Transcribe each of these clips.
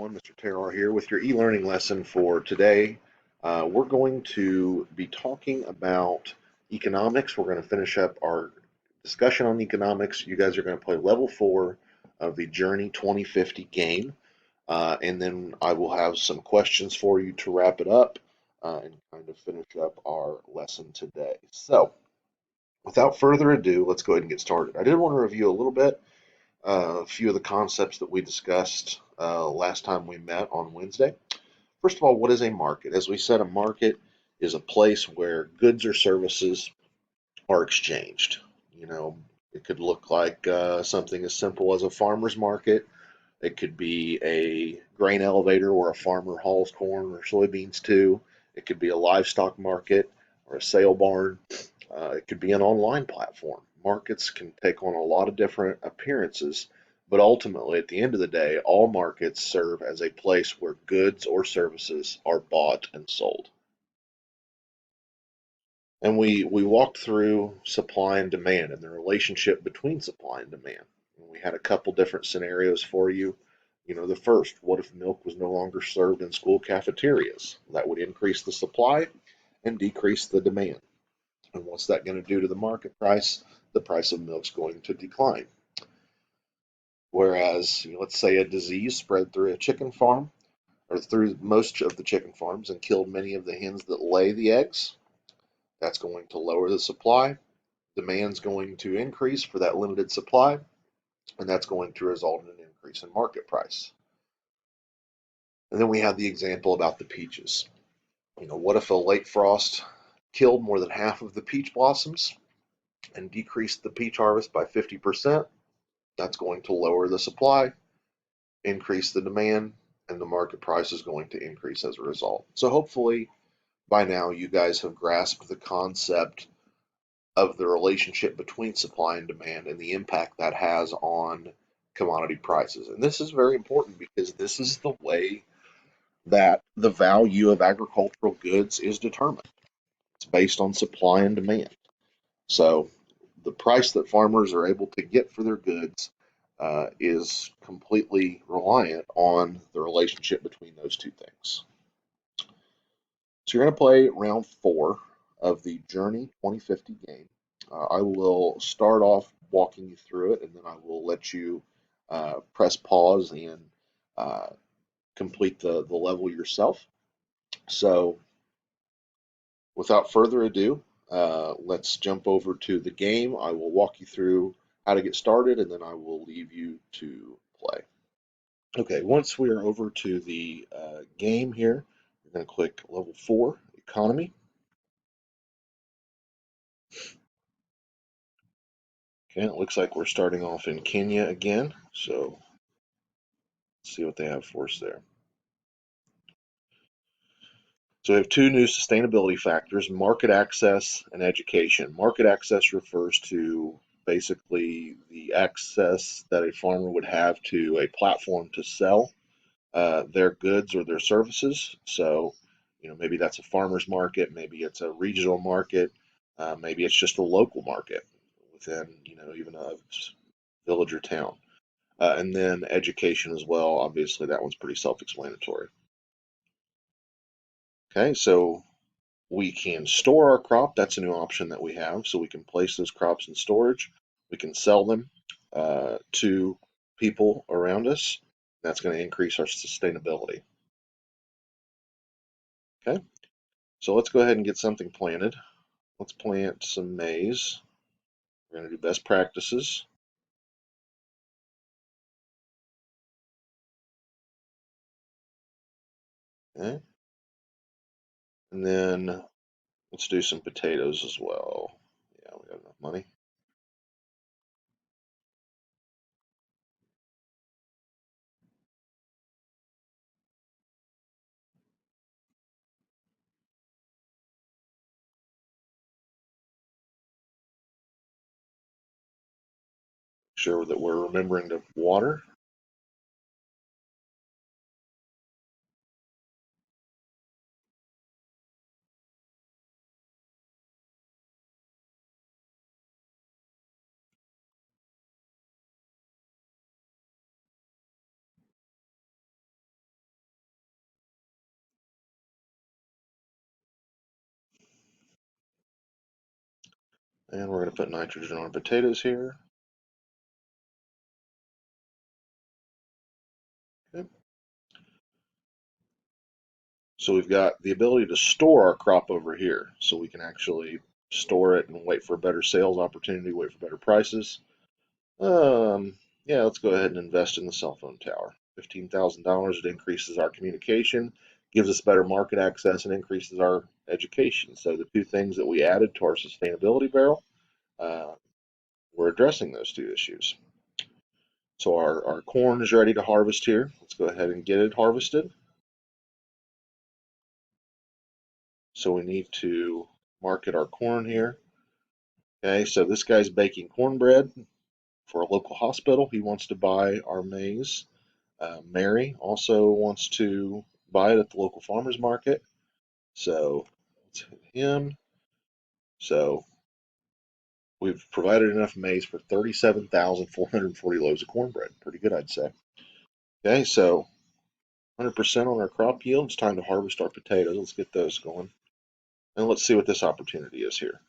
everyone. Mr. Terrar here with your e-learning lesson for today. We're going to be talking about economics. We're going to finish up our discussion on economics. You guys are going to play level 4 of the Journey 2050 game. And then I will have some questions for you to wrap it up and kind of finish up our lesson today. So, without further ado, let's go ahead and get started. I did want to review a little bit a few of the concepts that we discussed last time we met on Wednesday. First of all, what is a market? As we said, a market is a place where goods or services are exchanged. You know, it could look like something as simple as a farmer's market. It could be a grain elevator where a farmer hauls corn or soybeans to. It could be a livestock market or a sale barn. It could be an online platform. Markets can take on a lot of different appearances, but ultimately, at the end of the day, all markets serve as a place where goods or services are bought and sold. And we walked through supply and demand and the relationship between supply and demand. And we had a couple different scenarios for you. You know, the first, what if milk was no longer served in school cafeterias? That would increase the supply and decrease the demand. And what's that going to do to the market price? The price of milk's going to decline. Whereas, let's say a disease spread through a chicken farm or through most of the chicken farms and killed many of the hens that lay the eggs, that's going to lower the supply. Demand's going to increase for that limited supply, and that's going to result in an increase in market price. And then we have the example about the peaches. What if a late frost killed more than half of the peach blossoms and decreased the peach harvest by 50%? That's going to lower the supply, increase the demand, and the market price is going to increase as a result. So hopefully by now you guys have grasped the concept of the relationship between supply and demand and the impact that has on commodity prices. And this is very important because this is the way that the value of agricultural goods is determined. It's based on supply and demand. So the price that farmers are able to get for their goods is completely reliant on the relationship between those two things. So you're going to play round 4 of the Journey 2050 game. I will start off walking you through it, and then I will let you press pause and complete the level yourself. So without further ado, let's jump over to the game. I will walk you through how to get started, and then I will leave you to play. Okay, once we are over to the game here, we're going to click level 4, economy. Okay, it looks like we're starting off in Kenya again, so let's see what they have for us there. So we have 2 new sustainability factors, market access and education. Market access refers to basically the access that a farmer would have to a platform to sell their goods or their services. So, maybe that's a farmer's market, maybe it's a regional market, maybe it's just a local market within, even a village or town. And then education as well. Obviously, that one's pretty self-explanatory. Okay, so we can store our crop. That's a new option that we have. So we can place those crops in storage. We can sell them to people around us. That's going to increase our sustainability. Okay, so let's go ahead and get something planted. Let's plant some maize. We're going to do best practices. Okay, and then let's do some potatoes as well. Yeah, we got enough money. Sure that we're remembering to water. And we're going to put nitrogen on potatoes here. Okay. So we've got the ability to store our crop over here. So we can actually store it and wait for a better sales opportunity, wait for better prices. Yeah, let's go ahead and invest in the cell phone tower. $15,000. It increases our communication, gives us better market access, and increases our education. So the two things that we added to our sustainability barrel, uh, we're addressing those two issues. So our corn is ready to harvest here. Let's go ahead and get it harvested. So we need to market our corn here. Okay, so this guy's baking cornbread for a local hospital. He wants to buy our maize. Mary also wants to buy it at the local farmers market. So let's hit him. So we've provided enough maize for 37,440 loaves of cornbread. Pretty good, I'd say. Okay, so 100% on our crop yield. It's time to harvest our potatoes. Let's get those going. And let's see what this opportunity is here.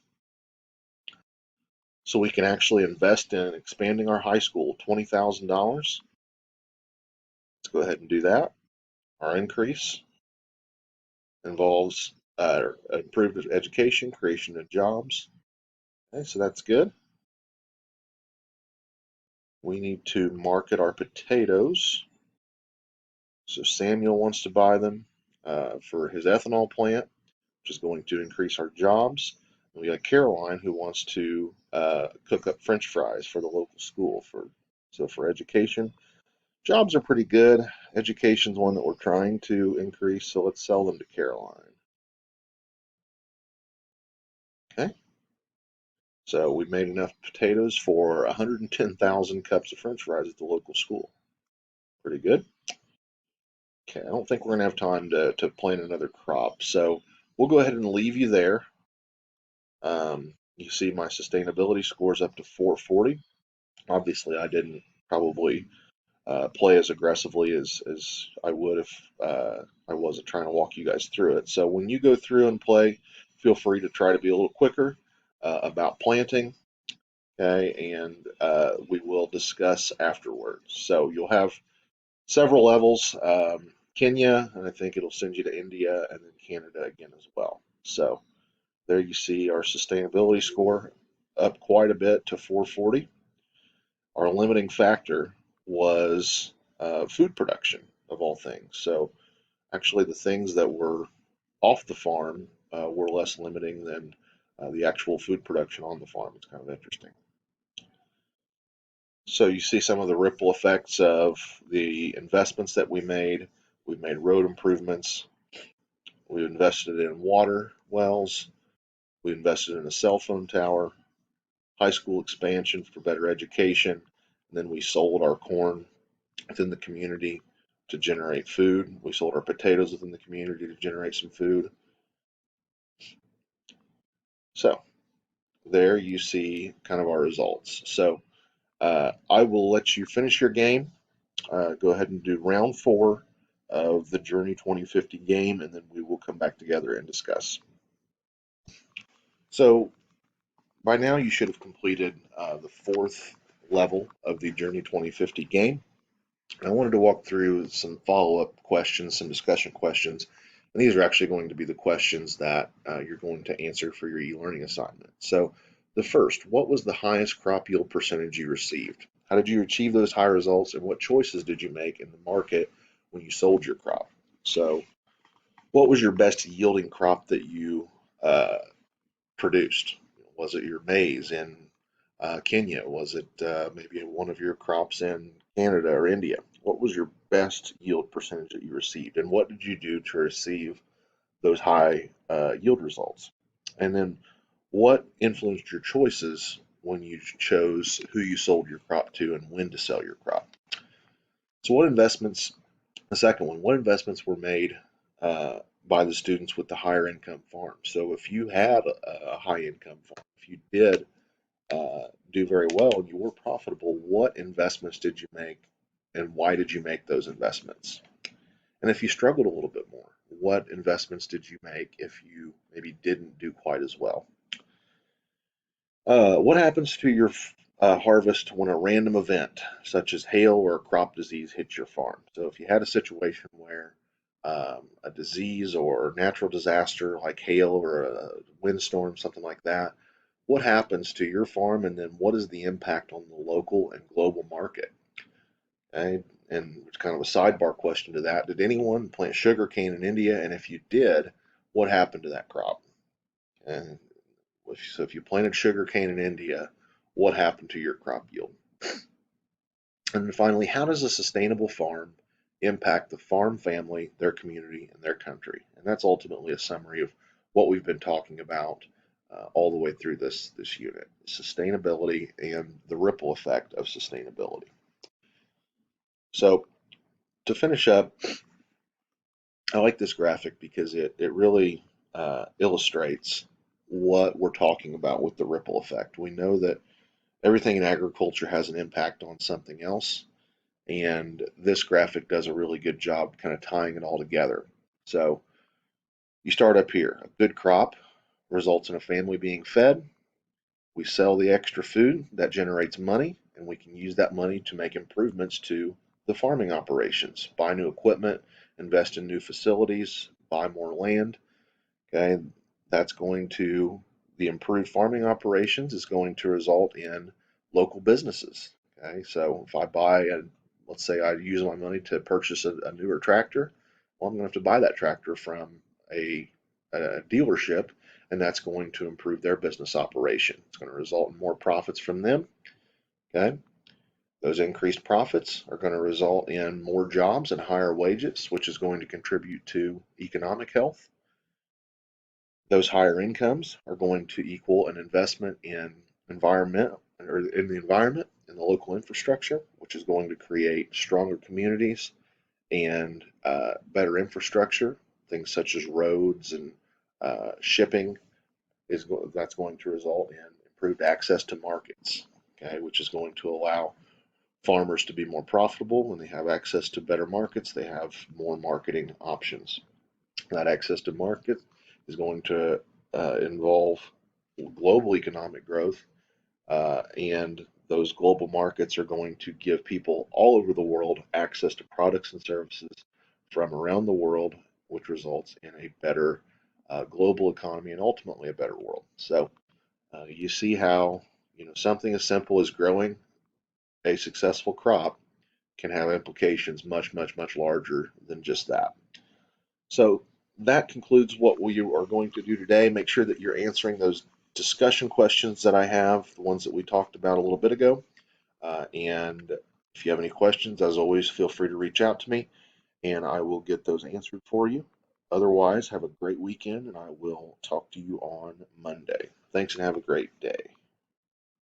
So we can actually invest in expanding our high school, $20,000. Let's go ahead and do that. Our increase involves improved education, creation of jobs. Okay, so that's good. We need to market our potatoes. So Samuel wants to buy them for his ethanol plant, which is going to increase our jobs. And we got Caroline who wants to cook up French fries for the local school for education. Jobs are pretty good. Education's one that we're trying to increase, so let's sell them to Caroline. Okay. So we made enough potatoes for 110,000 cups of French fries at the local school. Pretty good. Okay, I don't think we're gonna have time to plant another crop, so we'll go ahead and leave you there. You see my sustainability scores up to 440. Obviously, I didn't probably play as aggressively as I would if I wasn't trying to walk you guys through it. So when you go through and play, feel free to try to be a little quicker about planting, okay? And we will discuss afterwards. So you'll have several levels. Kenya, and I think it'll send you to India and then Canada again as well. So there you see our sustainability score up quite a bit to 440. Our limiting factor was food production of all things. So actually, the things that were off the farm were less limiting than the actual food production on the farm. It's kind of interesting. So you see some of the ripple effects of the investments that we made. We made road improvements. We invested in water wells. We invested in a cell phone tower, high school expansion for better education. And then we sold our corn within the community to generate food. We sold our potatoes within the community to generate some food. So there you see kind of our results. So I will let you finish your game. Go ahead and do round 4 of the Journey 2050 game, and then we will come back together and discuss. So by now you should have completed the 4th level of the Journey 2050 game. I wanted to walk through some follow-up questions, some discussion questions, and these are actually going to be the questions that you're going to answer for your e-learning assignment. So the first, what was the highest crop yield percentage you received? How did you achieve those high results, and what choices did you make in the market when you sold your crop? So what was your best yielding crop that you produced? Was it your maize in Kenya? Was it maybe one of your crops in Canada or India? What was your best yield percentage that you received, and what did you do to receive those high yield results? And then what influenced your choices when you chose who you sold your crop to and when to sell your crop? So, what investments, the second one, what investments were made by the students with the higher income farms? So, if you had a high income farm, if you did do very well and you were profitable, what investments did you make and why did you make those investments? And if you struggled a little bit more, what investments did you make if you maybe didn't do quite as well? What happens to your harvest when a random event, such as hail or a crop disease, hits your farm? So, if you had a situation where a disease or natural disaster like hail or a windstorm, something like that, what happens to your farm, and then what is the impact on the local and global market? Okay, and it's kind of a sidebar question to that. Did anyone plant sugarcane in India? And if you did, what happened to that crop? And so if you planted sugarcane in India, what happened to your crop yield? And then finally, how does a sustainable farm impact the farm family, their community, and their country? And that's ultimately a summary of what we've been talking about all the way through this unit: sustainability and the ripple effect of sustainability. So to finish up, I like this graphic because it really illustrates what we're talking about with the ripple effect. We know that everything in agriculture has an impact on something else, and this graphic does a really good job kind of tying it all together. So you start up here. A good crop results in a family being fed. We sell the extra food that generates money, and we can use that money to make improvements to the farming operations, buy new equipment, invest in new facilities, buy more land. Okay, that's going to, the improved farming operations is going to result in local businesses. Okay, so if I buy a, let's say I use my money to purchase a newer tractor, well, I'm going to have to buy that tractor from a dealership, and that's going to improve their business operation. It's going to result in more profits from them. Okay, those increased profits are going to result in more jobs and higher wages, which is going to contribute to economic health. Those higher incomes are going to equal an investment in environment or in the environment and the local infrastructure, which is going to create stronger communities and better infrastructure. Things such as roads and shipping that's going to result in improved access to markets, okay, which is going to allow farmers to be more profitable. When they have access to better markets, they have more marketing options. That access to market is going to involve global economic growth, and those global markets are going to give people all over the world access to products and services from around the world, which results in a better global economy and ultimately a better world. So you see how something as simple as growing a successful crop can have implications much, much, much larger than just that. So that concludes what we are going to do today. Make sure that you're answering those discussion questions that I have, the ones that we talked about a little bit ago. And if you have any questions, as always, feel free to reach out to me and I will get those answered for you. Otherwise, have a great weekend and I will talk to you on Monday. Thanks and have a great day.